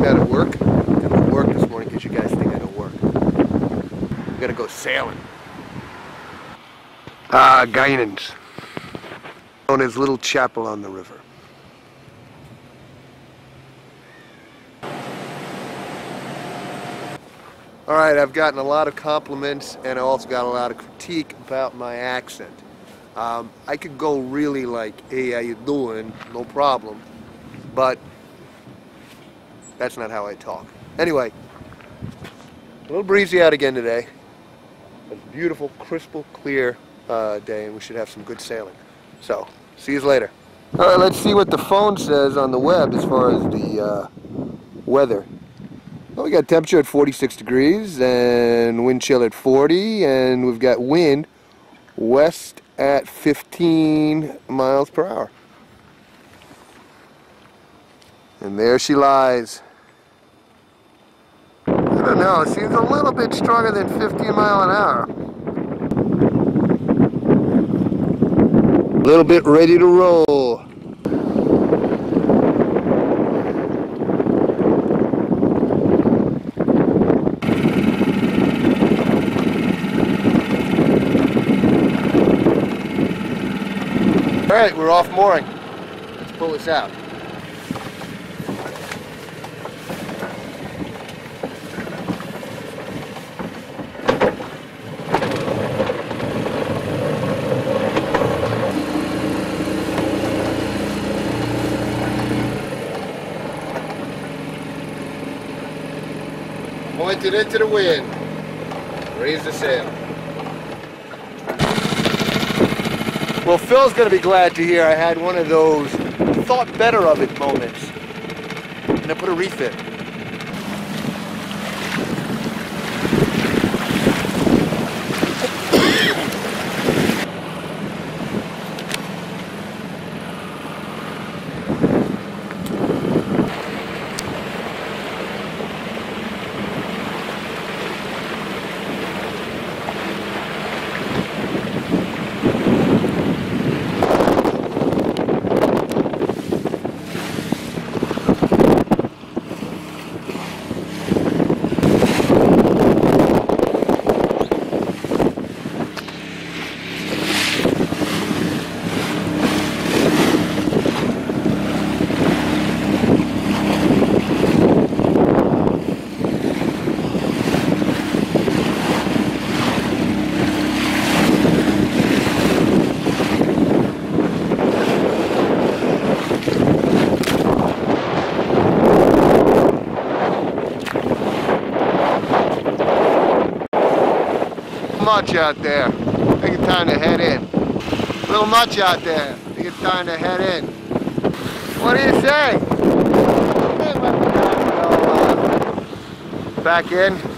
came out of work. I'm at work this morning because you guys think I don't work. I'm gonna go sailing. Guinans. On his little chapel on the river. Alright, I've gotten a lot of compliments and I also got a lot of critique about my accent. I could go really like, hey, how you doing? No problem. But that's not how I talk. Anyway, a little breezy out again today. A beautiful, crystal clear day, and we should have some good sailing. So, see you later. Alright, let's see what the phone says on the web as far as the weather. Well, we got temperature at 46 degrees and wind chill at 40, and we've got wind west at 15 miles per hour. And there she lies. I don't know, it seems a little bit stronger than 15 miles an hour. A little bit ready to roll. Alright, we're off mooring. Let's pull this out. Point it into the wind. Raise the sail. Well, Phil's going to be glad to hear I had one of those thought better of it moments. And I put a refit. Much out there. I think it's time to head in. A little much out there. I think it's time to head in. What do you say? Back in.